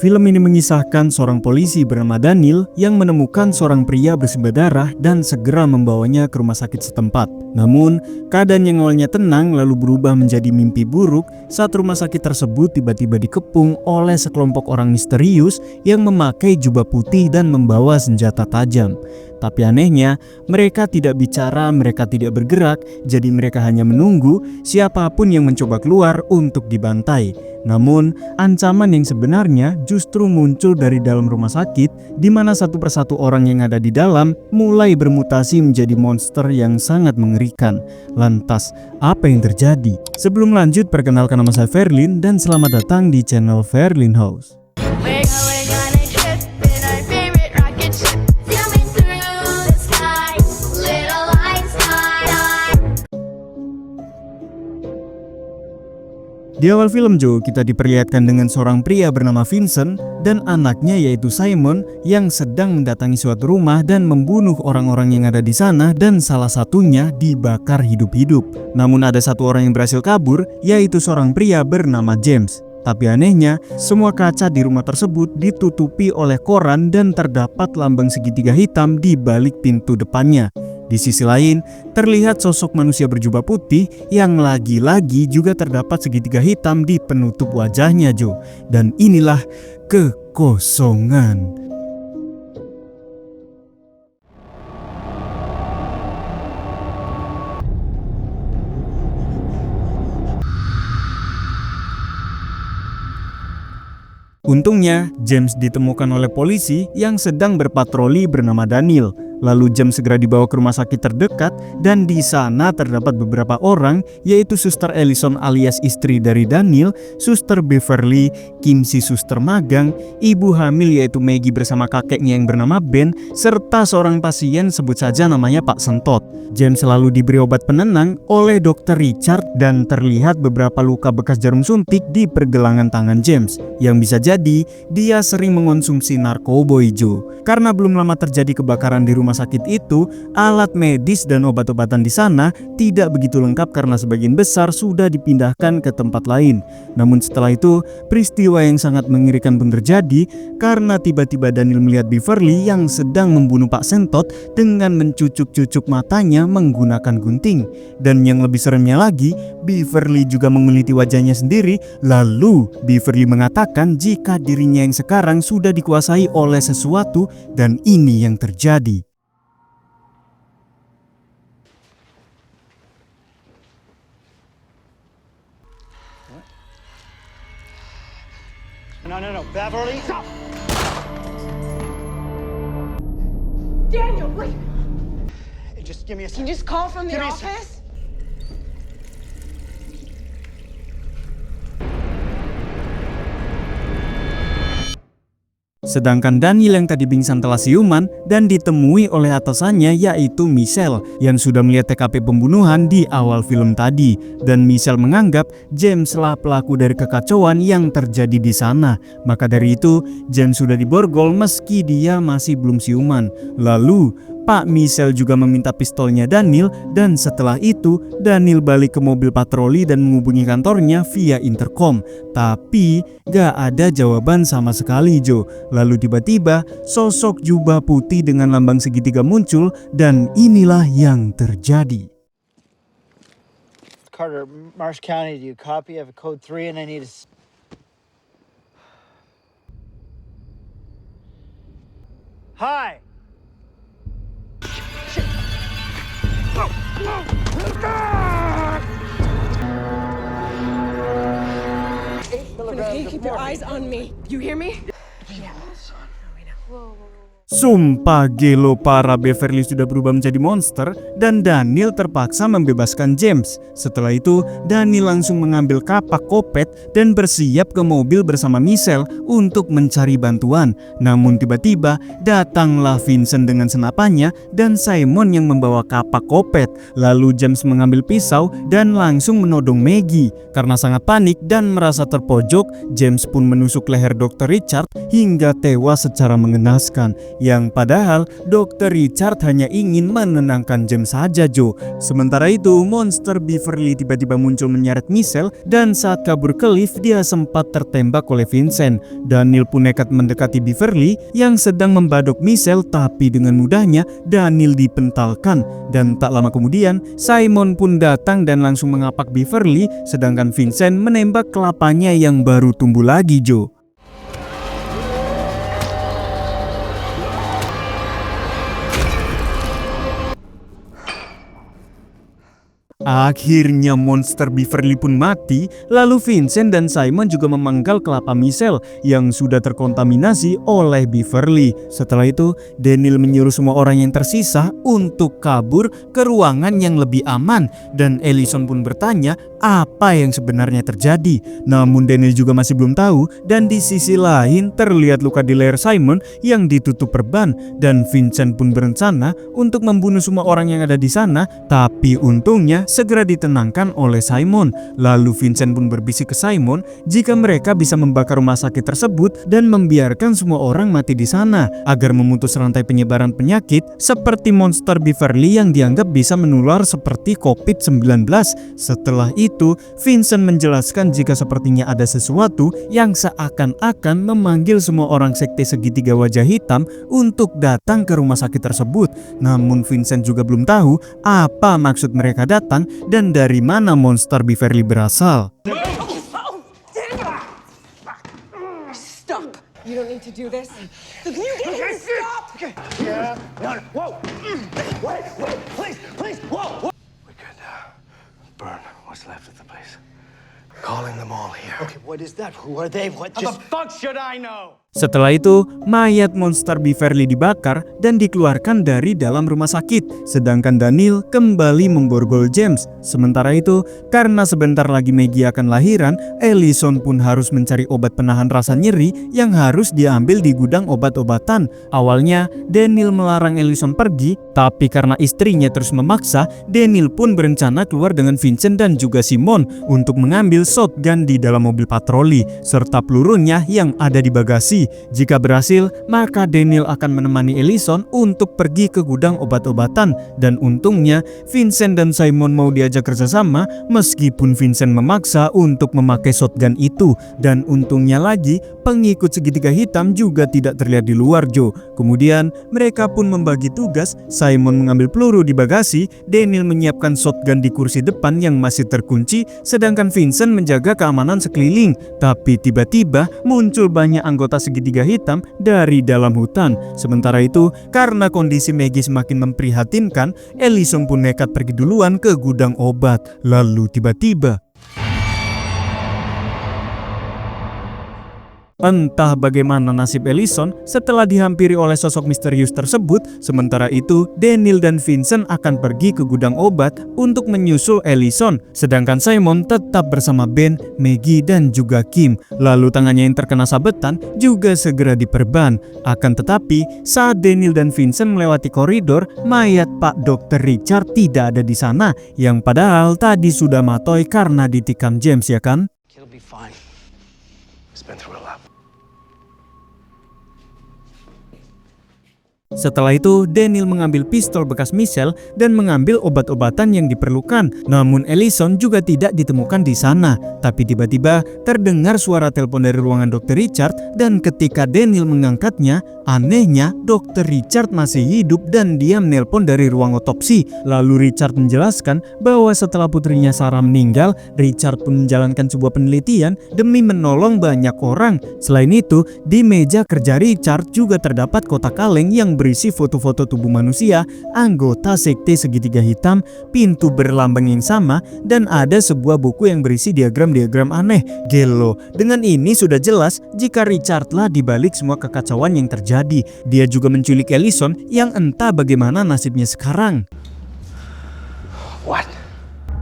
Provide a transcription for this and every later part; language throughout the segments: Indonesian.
Film ini mengisahkan seorang polisi bernama Daniel yang menemukan seorang pria bersimbah darah dan segera membawanya ke rumah sakit setempat. Namun, keadaan yang awalnya tenang lalu berubah menjadi mimpi buruk saat rumah sakit tersebut tiba-tiba dikepung oleh sekelompok orang misterius yang memakai jubah putih dan membawa senjata tajam. Tapi anehnya, mereka tidak bicara, mereka tidak bergerak, jadi mereka hanya menunggu siapapun yang mencoba keluar untuk dibantai. Namun, ancaman yang sebenarnya justru muncul dari dalam rumah sakit, di mana satu persatu orang yang ada di dalam mulai bermutasi menjadi monster yang sangat mengerikan. Lantas, apa yang terjadi? Sebelum lanjut, perkenalkan nama saya Ferlin dan selamat datang di channel Ferlin House. Di awal film kita diperlihatkan dengan seorang pria bernama Vincent dan anaknya yaitu Simon yang sedang mendatangi suatu rumah dan membunuh orang-orang yang ada di sana dan salah satunya dibakar hidup-hidup. Namun ada satu orang yang berhasil kabur yaitu seorang pria bernama James. Tapi anehnya, semua kaca di rumah tersebut ditutupi oleh koran dan terdapat lambang segitiga hitam di balik pintu depannya. Di sisi lain, terlihat sosok manusia berjubah putih yang lagi-lagi juga terdapat segitiga hitam di penutup wajahnya, Dan inilah kekosongan. Untungnya, James ditemukan oleh polisi yang sedang berpatroli bernama Daniel. Lalu James segera dibawa ke rumah sakit terdekat dan di sana terdapat beberapa orang yaitu Suster Ellison alias istri dari Daniel, Suster Beverly, Kim si suster magang, ibu hamil yaitu Maggie bersama kakeknya yang bernama Ben, serta seorang pasien sebut saja namanya Pak Sentot. James selalu diberi obat penenang oleh Dr. Richard dan terlihat beberapa luka bekas jarum suntik di pergelangan tangan James yang bisa jadi dia sering mengonsumsi narkoboy, Karena belum lama terjadi kebakaran di rumah sakit itu, alat medis dan obat-obatan di sana tidak begitu lengkap karena sebagian besar sudah dipindahkan ke tempat lain. Namun setelah itu, peristiwa yang sangat mengerikan pun terjadi karena tiba-tiba Daniel melihat Beverly yang sedang membunuh Pak Sentot dengan mencucuk-cucuk matanya menggunakan gunting. Dan yang lebih seremnya lagi, Beverly juga menguliti wajahnya sendiri. Lalu Beverly mengatakan jika dirinya yang sekarang sudah dikuasai oleh sesuatu dan ini yang terjadi. No, Beverly, stop! Daniel, wait! Just give me a second. You just call from the Give me a office? Sedangkan Daniel yang tadi pingsan telah siuman dan ditemui oleh atasannya yaitu Michelle yang sudah melihat TKP pembunuhan di awal film tadi. Dan Michelle menganggap James lah pelaku dari kekacauan yang terjadi di sana. Maka dari itu James sudah diborgol meski dia masih belum siuman. Lalu Pak Michelle juga meminta pistolnya Daniel dan setelah itu Daniel balik ke mobil patroli dan menghubungi kantornya via intercom. Tapi gak ada jawaban sama sekali, Lalu tiba-tiba sosok jubah putih dengan lambang segitiga muncul dan inilah yang terjadi. Carter, Marsh County, do you copy? I have a code 3 and I need a... Hi! Okay, keep your eyes on me. You hear me? Sumpah gelo, para Beverly sudah berubah menjadi monster dan Daniel terpaksa membebaskan James. Setelah itu Daniel langsung mengambil kapak kopet dan bersiap ke mobil bersama Michelle untuk mencari bantuan. Namun tiba-tiba datanglah Vincent dengan senapannya dan Simon yang membawa kapak kopet. Lalu James mengambil pisau dan langsung menodong Maggie. Karena sangat panik dan merasa terpojok, James pun menusuk leher Dr. Richard hingga tewas secara mengenaskan. yang padahal Dr. Richard hanya ingin menenangkan James saja, Joe. Sementara itu, monster Beverly tiba-tiba muncul menyeret Michelle dan saat kabur ke lift dia sempat tertembak oleh Vincent. Daniel pun nekat mendekati Beverly yang sedang membadok Michelle, tapi dengan mudahnya Daniel dipentalkan dan tak lama kemudian Simon pun datang dan langsung mengapak Beverly, sedangkan Vincent menembak kelapanya yang baru tumbuh lagi, Joe. Akhirnya monster Beverly pun mati, lalu Vincent dan Simon juga memanggal kelapa Michelle yang sudah terkontaminasi oleh Beverly. Setelah itu, Daniel menyuruh semua orang yang tersisa untuk kabur ke ruangan yang lebih aman dan Ellison pun bertanya apa yang sebenarnya terjadi. Namun Daniel juga masih belum tahu dan di sisi lain terlihat luka di leher Simon yang ditutup perban dan Vincent pun berencana untuk membunuh semua orang yang ada di sana, tapi untungnya segera ditenangkan oleh Simon. Lalu Vincent pun berbisik ke Simon jika mereka bisa membakar rumah sakit tersebut dan membiarkan semua orang mati di sana agar memutus rantai penyebaran penyakit seperti monster Beverly yang dianggap bisa menular seperti COVID-19. Setelah itu, Vincent menjelaskan jika sepertinya ada sesuatu yang seakan-akan memanggil semua orang sekte segitiga wajah hitam untuk datang ke rumah sakit tersebut. Namun Vincent juga belum tahu apa maksud mereka datang dan dari mana monster Beverly berasal. Stop. You don't need to do this. You can't stop. Okay. Yeah. No. Whoa. Wait. Please. Whoa. We could burn what's left of the place. Calling them all here. Okay. What is that? Who are they? What? How the fuck should I know? Setelah itu, mayat monster Beverly dibakar dan dikeluarkan dari dalam rumah sakit, sedangkan Daniel kembali memborgol James. Sementara itu, karena sebentar lagi Maggie akan lahiran, Ellison pun harus mencari obat penahan rasa nyeri yang harus diambil di gudang obat-obatan. Awalnya, Daniel melarang Ellison pergi, tapi karena istrinya terus memaksa, Daniel pun berencana keluar dengan Vincent dan juga Simon untuk mengambil shotgun di dalam mobil patroli, serta pelurunya yang ada di bagasi. Jika berhasil, maka Daniel akan menemani Ellison untuk pergi ke gudang obat-obatan dan untungnya Vincent dan Simon mau diajak kerjasama meskipun Vincent memaksa untuk memakai shotgun itu dan untungnya lagi pengikut segitiga hitam juga tidak terlihat di luar, Joe. Kemudian mereka pun membagi tugas, Simon mengambil peluru di bagasi, Daniel menyiapkan shotgun di kursi depan yang masih terkunci, sedangkan Vincent menjaga keamanan sekeliling. Tapi tiba-tiba muncul banyak anggota segitiga hitam dari dalam hutan. Sementara itu, karena kondisi Maggie semakin memprihatinkan, Ellison pun nekat pergi duluan ke gudang obat. Lalu tiba-tiba entah bagaimana nasib Ellison setelah dihampiri oleh sosok misterius tersebut. Sementara itu, Daniel dan Vincent akan pergi ke gudang obat untuk menyusul Ellison, sedangkan Simon tetap bersama Ben, Maggie, dan juga Kim. Lalu tangannya yang terkena sabetan juga segera diperban. Akan tetapi, saat Daniel dan Vincent melewati koridor, mayat Pak Dr. Richard tidak ada di sana, yang padahal tadi sudah matoy karena ditikam James, ya kan? He'll be fine. He's been through a lot. Setelah itu, Daniel mengambil pistol bekas Michelle dan mengambil obat-obatan yang diperlukan. Namun Ellison juga tidak ditemukan di sana. Tapi tiba-tiba terdengar suara telepon dari ruangan Dr. Richard dan ketika Daniel mengangkatnya, anehnya Dr. Richard masih hidup dan dia menelpon dari ruang otopsi. Lalu Richard menjelaskan bahwa setelah putrinya Sarah meninggal, Richard pun menjalankan sebuah penelitian demi menolong banyak orang. Selain itu, di meja kerja Richard juga terdapat kotak kaleng yang berisi foto-foto tubuh manusia, anggota sekte segitiga hitam, pintu berlambang yang sama, dan ada sebuah buku yang berisi diagram-diagram aneh. Gelo, dengan ini sudah jelas jika Richard lah dibalik semua kekacauan yang terjadi. Dia juga menculik Ellison yang entah bagaimana nasibnya sekarang. What?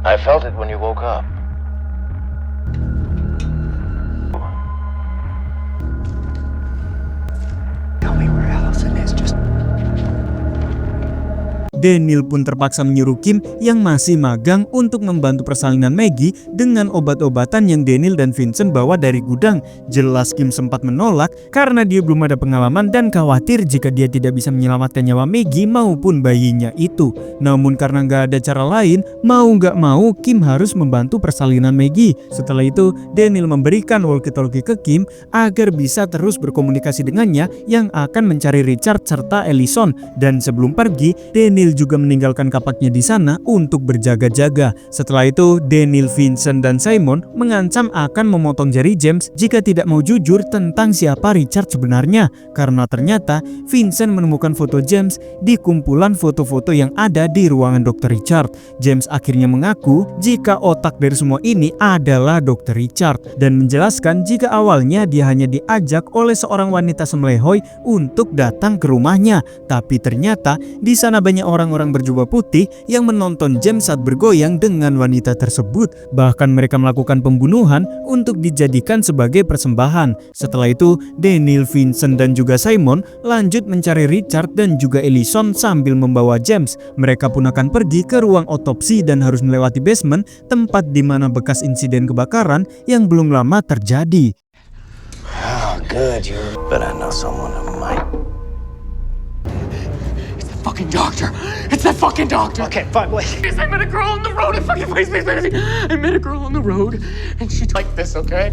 I felt it when you woke up. Tell me where Allison is. Daniel pun terpaksa menyuruh Kim yang masih magang untuk membantu persalinan Maggie dengan obat-obatan yang Daniel dan Vincent bawa dari gudang. Jelas Kim sempat menolak karena dia belum ada pengalaman dan khawatir jika dia tidak bisa menyelamatkan nyawa Maggie maupun bayinya itu. Namun karena nggak ada cara lain, mau nggak mau Kim harus membantu persalinan Maggie. Setelah itu Daniel memberikan walkie-talkie ke Kim agar bisa terus berkomunikasi dengannya yang akan mencari Richard serta Ellison. Dan sebelum pergi, Daniel juga meninggalkan kapaknya di sana untuk berjaga-jaga. Setelah itu Daniel, Vincent, dan Simon mengancam akan memotong jari James jika tidak mau jujur tentang siapa Richard sebenarnya. Karena ternyata Vincent menemukan foto James di kumpulan foto-foto yang ada di ruangan Dr. Richard. James akhirnya mengaku jika otak dari semua ini adalah Dr. Richard dan menjelaskan jika awalnya dia hanya diajak oleh seorang wanita semlehoi untuk datang ke rumahnya, tapi ternyata di sana banyak orang-orang berjubah putih yang menonton James saat bergoyang dengan wanita tersebut. Bahkan mereka melakukan pembunuhan untuk dijadikan sebagai persembahan. Setelah itu Daniel, Vincent, dan juga Simon lanjut mencari Richard dan juga Ellison sambil membawa James. Mereka pun akan pergi ke ruang otopsi dan harus melewati basement, tempat di mana bekas insiden kebakaran yang belum lama terjadi. Oh, good. But I know someone who might. It's the fucking doctor. It's the fucking doctor. Okay, fine, wait. I met a girl on the road. Please. I met a girl on the road, and she like this, okay?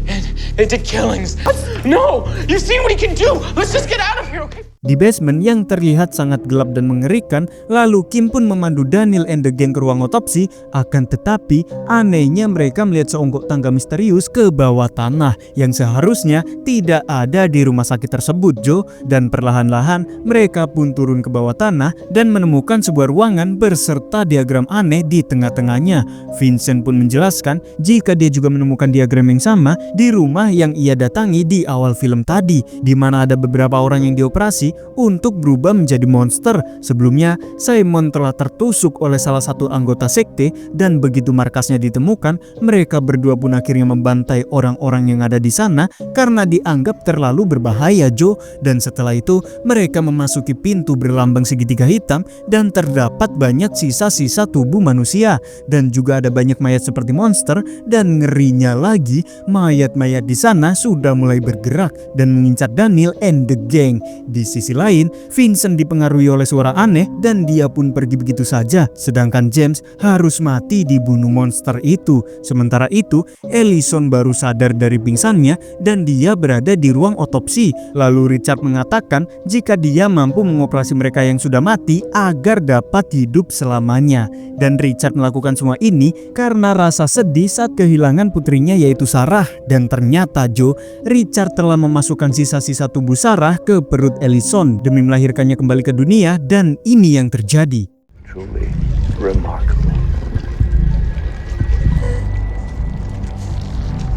And they did killings. No, you see what he can do. Let's just get out of here, okay? Di basement yang terlihat sangat gelap dan mengerikan, lalu Kim pun memandu Daniel and the gang ke ruang otopsi. Akan tetapi anehnya mereka melihat seonggok tangga misterius ke bawah tanah yang seharusnya tidak ada di rumah sakit tersebut, Joe. Dan perlahan-lahan mereka pun turun ke bawah tanah dan menemukan sebuah ruangan berserta diagram aneh di tengah-tengahnya. Vincent pun menjelaskan jika dia juga menemukan diagram yang sama di rumah yang ia datangi di awal film tadi, di mana ada beberapa orang yang dioperasi untuk berubah menjadi monster. Sebelumnya Simon telah tertusuk oleh salah satu anggota sekte dan begitu markasnya ditemukan, mereka berdua pun akhirnya membantai orang-orang yang ada di sana karena dianggap terlalu berbahaya, Joe. Dan setelah itu mereka memasuki pintu berlambang segitiga hitam dan terdapat banyak sisa-sisa tubuh manusia dan juga ada banyak mayat seperti monster. Dan ngerinya lagi, mayat-mayat di sana sudah mulai bergerak dan mengincar Daniel and the gang. Di sisi lain, Vincent dipengaruhi oleh suara aneh dan dia pun pergi begitu saja, sedangkan James harus mati dibunuh monster itu. Sementara itu, Ellison baru sadar dari pingsannya dan dia berada di ruang otopsi. Lalu Richard mengatakan jika dia mampu mengoperasi mereka yang sudah mati agar dapat hidup selamanya. Dan Richard melakukan semua ini karena rasa sedih saat kehilangan putrinya yaitu Sarah. Dan ternyata, Joe, Richard telah memasukkan sisa-sisa tubuh Sarah ke perut Ellison demi melahirkannya kembali ke dunia, dan ini yang terjadi. Truly remarkable.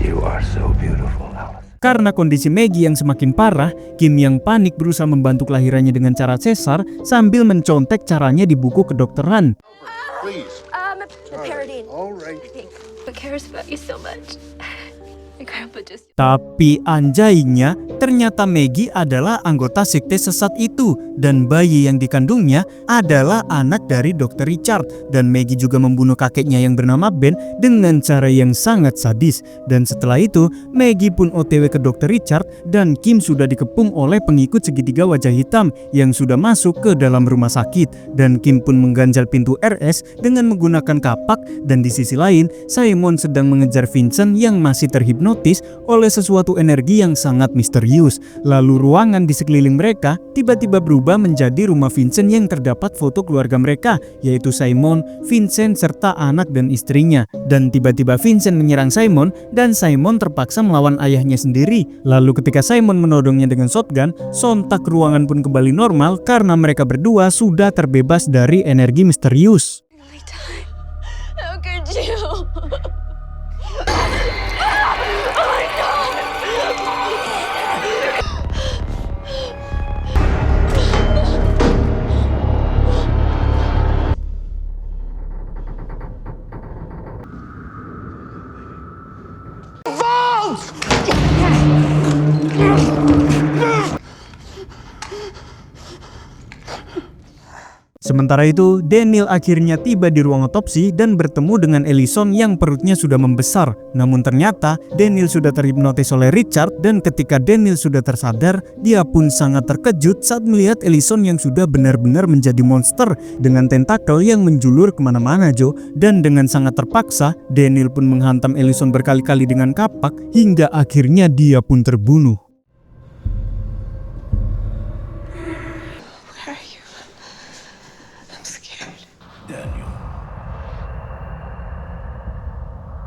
You are so beautiful, Alice. Karena kondisi Maggie yang semakin parah, Kim yang panik berusaha membantu kelahirannya dengan cara sesar sambil mencontek caranya di buku kedokteran. Please. Paradine. All right. I think. Who cares about you so much? My grandpa just. Tapi anjainya, ternyata Maggie adalah anggota sekte sesat itu dan bayi yang dikandungnya adalah anak dari Dr. Richard. Dan Maggie juga membunuh kakeknya yang bernama Ben dengan cara yang sangat sadis. Dan setelah itu Maggie pun OTW ke Dr. Richard dan Kim sudah dikepung oleh pengikut segitiga wajah hitam yang sudah masuk ke dalam rumah sakit. Dan Kim pun mengganjal pintu RS dengan menggunakan kapak. Dan di sisi lain, Simon sedang mengejar Vincent yang masih terhipnotis oleh sesuatu energi yang sangat misterius. Lalu ruangan di sekeliling mereka tiba-tiba berubah menjadi rumah Vincent yang terdapat foto keluarga mereka, yaitu Simon, Vincent, serta anak dan istrinya. Dan tiba-tiba Vincent menyerang Simon dan Simon terpaksa melawan ayahnya sendiri. Lalu ketika Simon menodongnya dengan shotgun, sontak ruangan pun kembali normal karena mereka berdua sudah terbebas dari energi misterius. How could you? Sementara itu, Daniel akhirnya tiba di ruang otopsi dan bertemu dengan Ellison yang perutnya sudah membesar. Namun ternyata Daniel sudah terhipnotis oleh Richard, dan ketika Daniel sudah tersadar, dia pun sangat terkejut saat melihat Ellison yang sudah benar-benar menjadi monster dengan tentakel yang menjulur kemana-mana, Jo. Dan dengan sangat terpaksa, Daniel pun menghantam Ellison berkali-kali dengan kapak hingga akhirnya dia pun terbunuh. Daniel.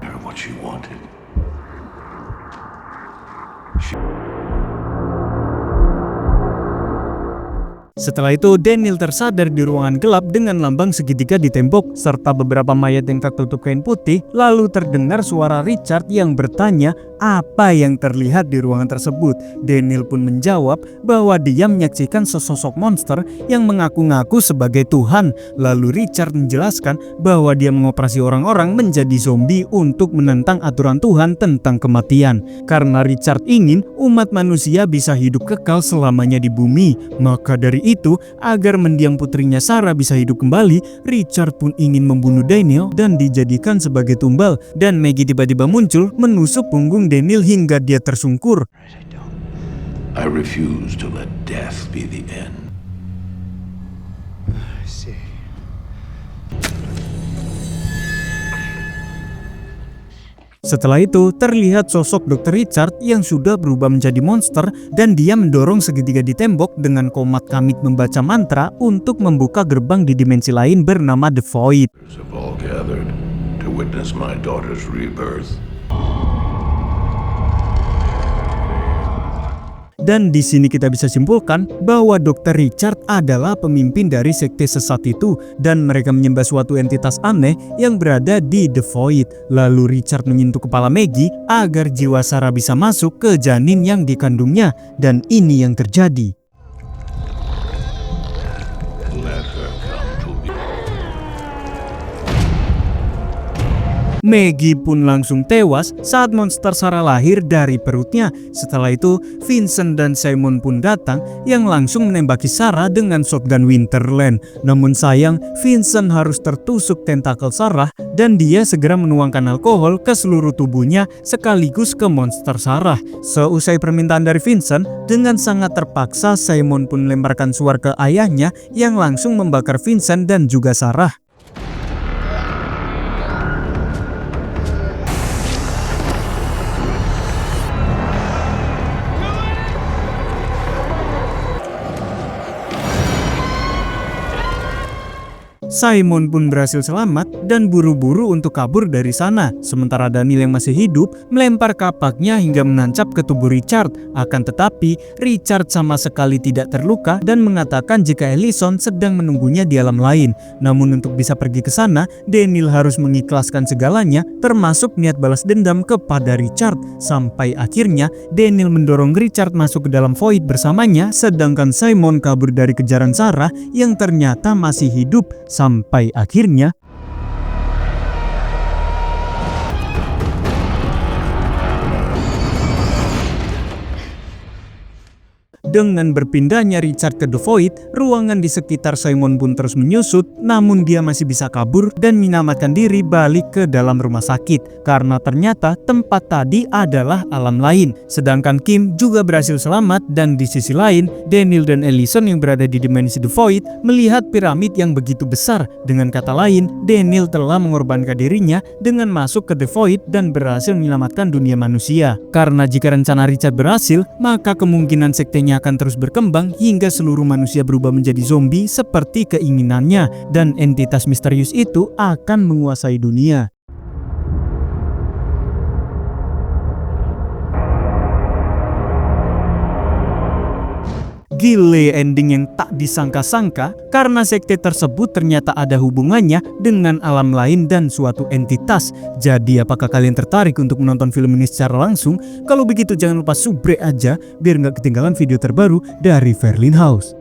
Her what she wanted. Setelah itu, Daniel tersadar di ruangan gelap dengan lambang segitiga di tembok serta beberapa mayat yang tertutup kain putih. Lalu terdengar suara Richard yang bertanya apa yang terlihat di ruangan tersebut. Daniel pun menjawab bahwa dia menyaksikan sesosok monster yang mengaku-ngaku sebagai Tuhan. Lalu Richard menjelaskan bahwa dia mengoperasi orang-orang menjadi zombie untuk menentang aturan Tuhan tentang kematian. Karena Richard ingin umat manusia bisa hidup kekal selamanya di bumi, maka dari itu, agar mendiang putrinya Sarah bisa hidup kembali, Richard pun ingin membunuh Daniel dan dijadikan sebagai tumbal. Dan Maggie tiba-tiba muncul menusuk punggung Daniel hingga dia tersungkur. I refuse to let death be the end. I see. Setelah itu, terlihat sosok Dr. Richard yang sudah berubah menjadi monster dan dia mendorong segitiga di tembok dengan komat kamit membaca mantra untuk membuka gerbang di dimensi lain bernama The Void. Have all gathered to witness my daughter's rebirth. Dan di sini kita bisa simpulkan bahwa Dr. Richard adalah pemimpin dari sekte sesat itu dan mereka menyembah suatu entitas aneh yang berada di The Void. Lalu Richard menyentuh kepala Maggie agar jiwa Sarah bisa masuk ke janin yang dikandungnya, dan ini yang terjadi. Let her come to me. Maggie pun langsung tewas saat monster Sarah lahir dari perutnya. Setelah itu, Vincent dan Simon pun datang yang langsung menembaki Sarah dengan shotgun Winterland. Namun sayang, Vincent harus tertusuk tentakel Sarah dan dia segera menuangkan alkohol ke seluruh tubuhnya sekaligus ke monster Sarah. Seusai permintaan dari Vincent, dengan sangat terpaksa Simon pun melemparkan suar ke ayahnya yang langsung membakar Vincent dan juga Sarah. Simon pun berhasil selamat dan buru-buru untuk kabur dari sana. Sementara Daniel yang masih hidup melempar kapaknya hingga menancap ke tubuh Richard. Akan tetapi Richard sama sekali tidak terluka dan mengatakan jika Ellison sedang menunggunya di alam lain. Namun untuk bisa pergi ke sana, Daniel harus mengikhlaskan segalanya termasuk niat balas dendam kepada Richard. Sampai akhirnya Daniel mendorong Richard masuk ke dalam Void bersamanya, sedangkan Simon kabur dari kejaran Sarah yang ternyata masih hidup. Sampai akhirnya dengan berpindahnya Richard ke The Void, ruangan di sekitar Simon pun terus menyusut, namun dia masih bisa kabur dan menyelamatkan diri balik ke dalam rumah sakit karena ternyata tempat tadi adalah alam lain. Sedangkan Kim juga berhasil selamat dan di sisi lain, Daniel dan Ellison yang berada di dimensi The Void melihat piramid yang begitu besar. Dengan kata lain, Daniel telah mengorbankan dirinya dengan masuk ke The Void dan berhasil menyelamatkan dunia manusia. Karena jika rencana Richard berhasil, maka kemungkinan sektenya akan terus berkembang hingga seluruh manusia berubah menjadi zombie seperti keinginannya dan entitas misterius itu akan menguasai dunia. Gile ending yang tak disangka-sangka karena sekte tersebut ternyata ada hubungannya dengan alam lain dan suatu entitas. Jadi apakah kalian tertarik untuk menonton film ini secara langsung? Kalau begitu jangan lupa subrek aja biar nggak ketinggalan video terbaru dari Verlin House.